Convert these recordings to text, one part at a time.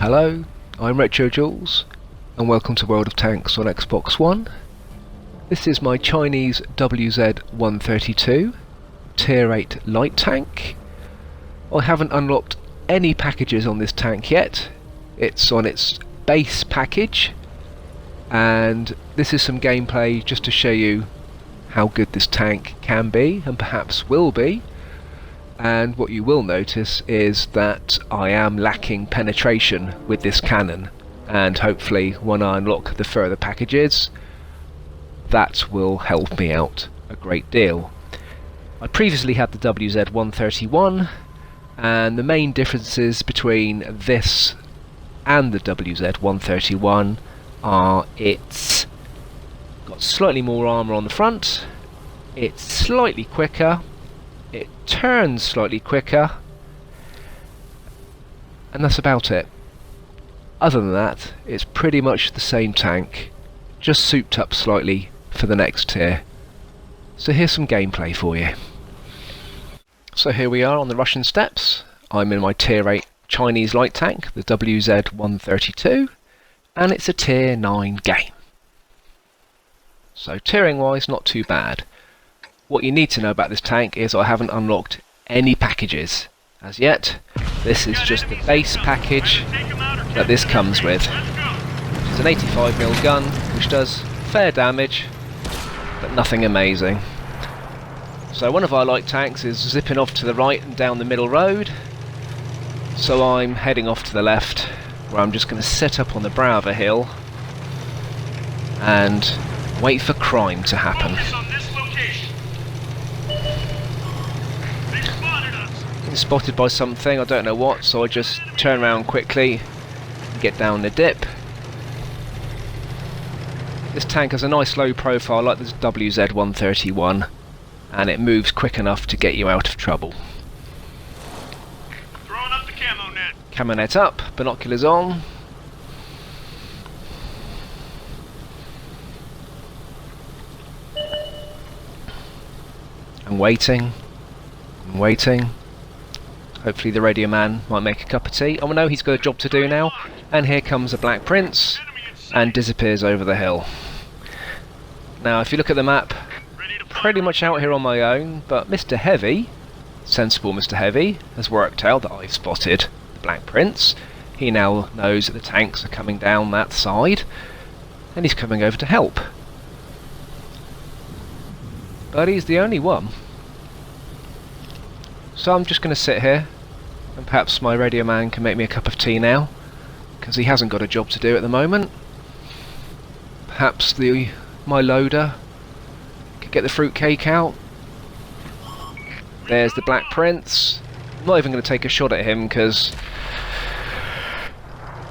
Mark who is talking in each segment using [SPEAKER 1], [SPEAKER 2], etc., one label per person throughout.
[SPEAKER 1] Hello, I'm RetroJules, and welcome to World of Tanks on Xbox One. This is my Chinese WZ-132 Tier 8 light tank. I haven't unlocked any packages on this tank yet. It's on its base package, and this is some gameplay just to show you how good this tank can be, and perhaps will be. And what you will notice is that I am lacking penetration with this cannon, and hopefully when I unlock the further packages that will help me out a great deal. I previously had the WZ-131, and the main differences between this and the WZ-131 are it's got slightly more armour on the front, it's slightly quicker, it turns slightly quicker, and that's about it. Other than that, it's pretty much the same tank, just souped up slightly for the next tier. So here's some gameplay for you. So here we are on the Russian steppes. I'm in my Tier 8 Chinese light tank, the WZ-132, and it's a Tier 9 game. So tiering wise, not too bad. What you need to know about this tank is I haven't unlocked any packages as yet. This is just the base package that this comes with. It's an 85mm gun which does fair damage but nothing amazing. So one of our light tanks is zipping off to the right and down the middle road, so I'm heading off to the left, where I'm just going to set up on the brow of a hill and wait for crime to happen. Spotted by something, I don't know what, so I just turn around quickly and get down the dip. This tank has a nice low profile like this WZ-131, and it moves quick enough to get you out of trouble.
[SPEAKER 2] Throwing up the camo net.
[SPEAKER 1] Camo net up, binoculars on. I'm waiting, I'm waiting. Hopefully the radio man might make a cup of tea. Oh no, he's got a job to do now. And here comes a Black Prince and disappears over the hill. Now if you look at the map, pretty much out here on my own, but Mr. Heavy, sensible Mr. Heavy, has worked out that I've spotted the Black Prince. He now knows that the tanks are coming down that side, and he's coming over to help. But he's the only one. So I'm just going to sit here, and perhaps my radio man can make me a cup of tea now, because he hasn't got a job to do at the moment. Perhaps my loader could get the fruitcake out. There's the Black Prince. I'm not even going to take a shot at him because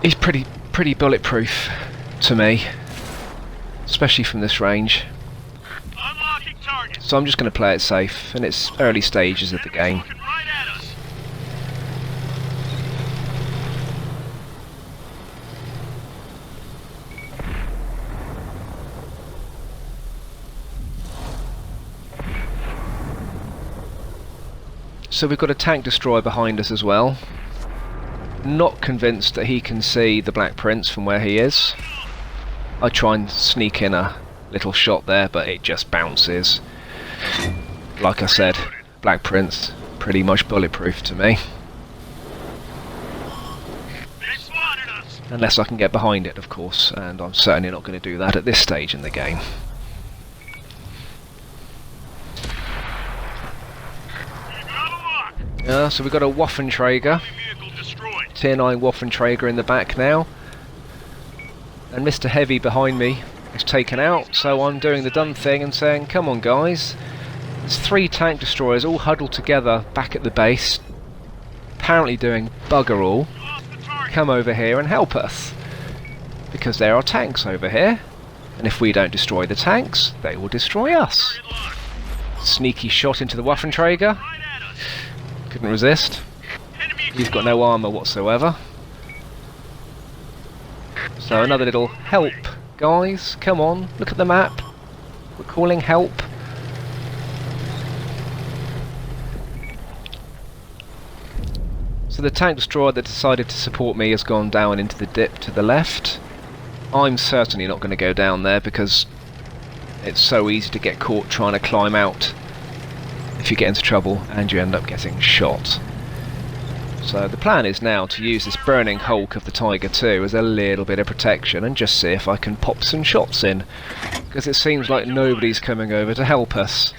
[SPEAKER 1] he's pretty bulletproof to me, especially from this range. So I'm just going to play it safe, and it's early stages of the game. So we've got a tank destroyer behind us as well. Not convinced that he can see the Black Prince from where he is. I try and sneak in a little shot there, but it just bounces. Like I said, Black Prince, pretty much bulletproof to me. Unless I can get behind it, of course, and I'm certainly not going to do that at this stage in the game. So we've got a Waffenträger, Tier 9 Waffenträger in the back now, and Mr. Heavy behind me is taken out, so I'm doing the dumb thing and saying, come on guys, there's 3 tank destroyers all huddled together back at the base, apparently doing bugger all. Come over here and help us, because there are tanks over here, and if we don't destroy the tanks, they will destroy us. Sneaky shot into the Waffenträger. Couldn't resist. He's got no armour whatsoever. So another little help, guys. Come on, look at the map. We're calling help. So So the tank destroyer that decided to support me has gone down into the dip to the left. I'm certainly not going to go down there because it's so easy to get caught trying to climb out if you get into trouble and you end up getting shot. So the plan is now to use this burning hulk of the Tiger II as a little bit of protection and just see if I can pop some shots in, because it seems like nobody's coming over to help us.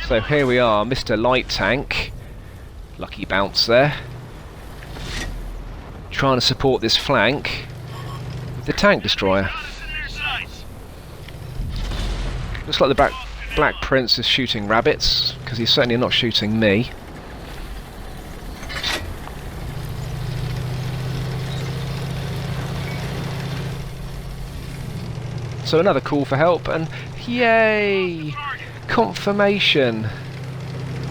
[SPEAKER 1] So here we are, Mr. Light Tank, lucky bounce there, trying to support this flank with the tank destroyer. Looks like the Black Prince is shooting rabbits, because he's certainly not shooting me. So another call for help, and yay! Confirmation!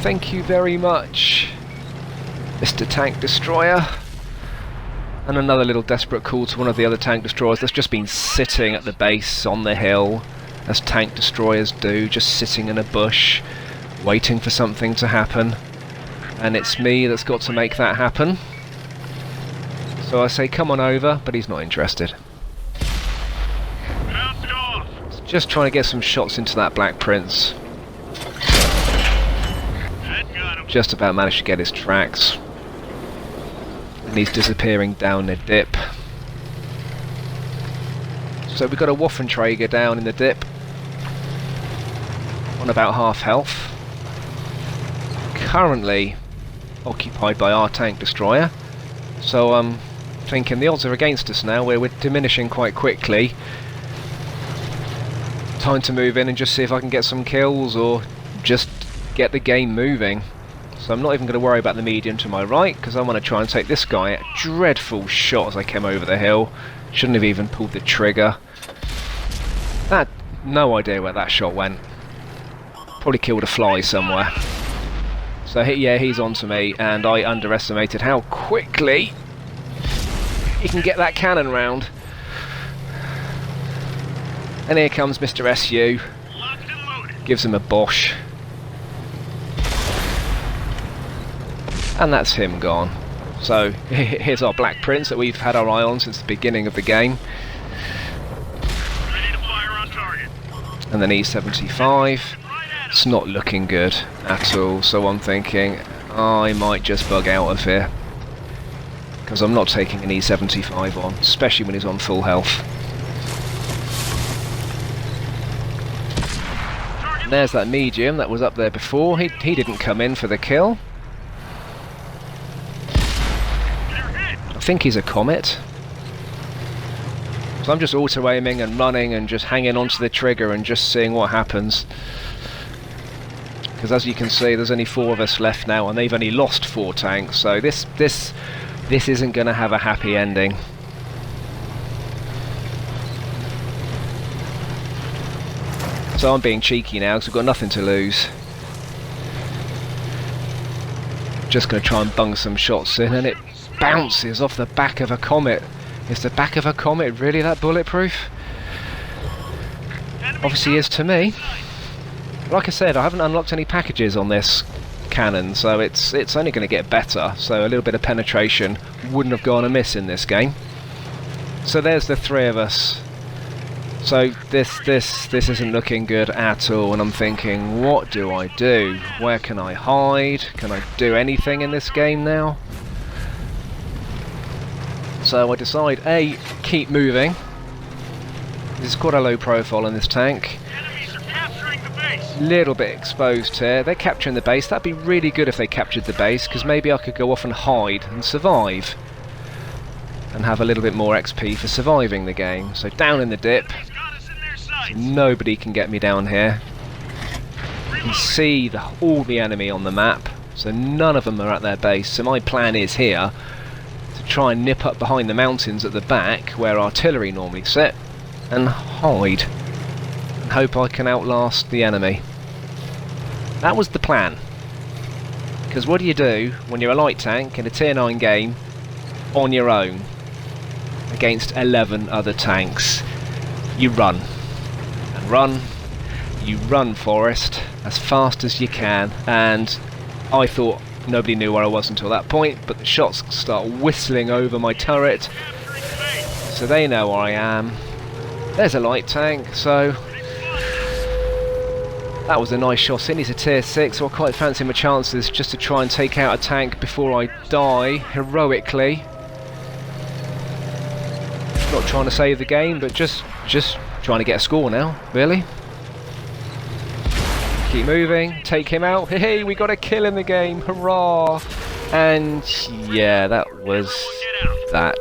[SPEAKER 1] Thank you very much, Mr. Tank Destroyer. And another little desperate call to one of the other tank destroyers that's just been sitting at the base on the hill, as tank destroyers do, just sitting in a bush, waiting for something to happen. And it's me that's got to make that happen. So I say come on over, but he's not interested. Just trying to get some shots into that Black Prince. Just about managed to get his tracks. And he's disappearing down the dip. So we've got a Waffenträger down in the dip, on about half health. Currently occupied by our tank destroyer. So I'm thinking the odds are against us now, where we're diminishing quite quickly. Time to move in and just see if I can get some kills or just get the game moving. So I'm not even going to worry about the medium to my right, because I want to try and take this guy. A dreadful shot as I came over the hill. Shouldn't have even pulled the trigger. No idea where that shot went. Probably killed a fly somewhere. So yeah, he's on to me, and I underestimated how quickly he can get that cannon round. And here comes Mr. SU, gives him a bosh, and that's him gone. So here's our Black Prince that we've had our eye on since the beginning of the game.
[SPEAKER 2] Ready to fire on target.
[SPEAKER 1] And then E75, it's not looking good at all, so I'm thinking I might just bug out of here, because I'm not taking an E75 on, especially when he's on full health. There's that medium that was up there before. He didn't come in for the kill. I think he's a Comet. So I'm just auto-aiming and running and just hanging onto the trigger and just seeing what happens. Because as you can see, there's only 4 of us left now, and they've only lost 4 tanks. So this isn't going to have a happy ending. So I'm being cheeky now because we've got nothing to lose. Just going to try and bung some shots in, and it bounces off the back of a Comet. Is the back of a Comet really that bulletproof? Obviously is to me. Like I said, I haven't unlocked any packages on this cannon, so it's only going to get better. So a little bit of penetration wouldn't have gone amiss in this game. So there's the 3 of us. So this isn't looking good at all, and I'm thinking, what do I do? Where can I hide? Can I do anything in this game now? So I decide, A, keep moving. This is quite a low profile in this tank.
[SPEAKER 2] Enemies are capturing the base.
[SPEAKER 1] Little bit exposed here. They're capturing the base. That'd be really good if they captured the base, because maybe I could go off and hide and survive. And have a little bit more XP for surviving the game. So down in the dip. So nobody can get me down here. You can see all the enemy on the map. So none of them are at their base. So my plan is here to try and nip up behind the mountains at the back where artillery normally sit and hide. And hope I can outlast the enemy. That was the plan. Because what do you do when you're a light tank in a tier 9 game on your own against 11 other tanks? You run and run. You run, Forest, as fast as you can, and I thought Nobody knew where I was until that point, but the shots start whistling over my turret,
[SPEAKER 2] Capturing the base.
[SPEAKER 1] so they know where I am. There's a light tank, so that was a nice shot in. He's a tier 6, so I quite fancy my chances just to try and take out a tank before I die heroically. Not trying to save the game, but just trying to get a score now, really. Keep moving, take him out. Hey, we got a kill in the game, hurrah! And yeah, that was that.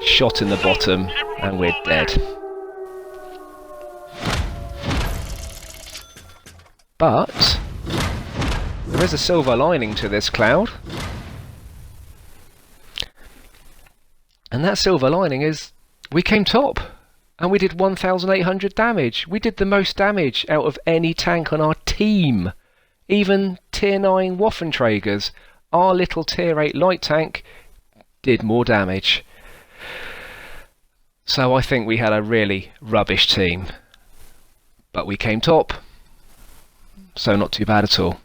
[SPEAKER 1] Shot in the bottom, and we're dead. But there is a silver lining to this cloud. And that silver lining is we came top. And we did 1,800 damage. We did the most damage out of any tank on our team. Even tier 9 Waffenträgers, our little tier 8 light tank, did more damage. So I think we had a really rubbish team. But we came top. So not too bad at all.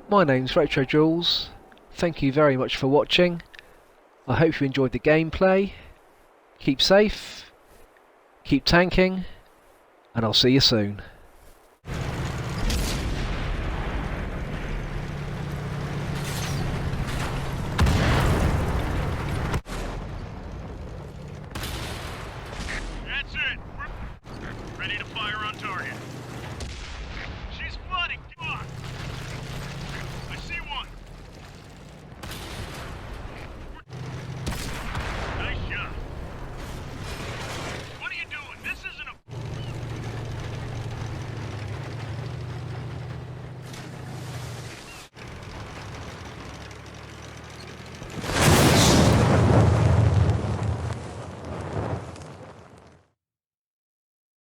[SPEAKER 1] My name's RetroJules. Thank you very much for watching. I hope you enjoyed the gameplay. Keep safe, keep tanking, and I'll see you soon.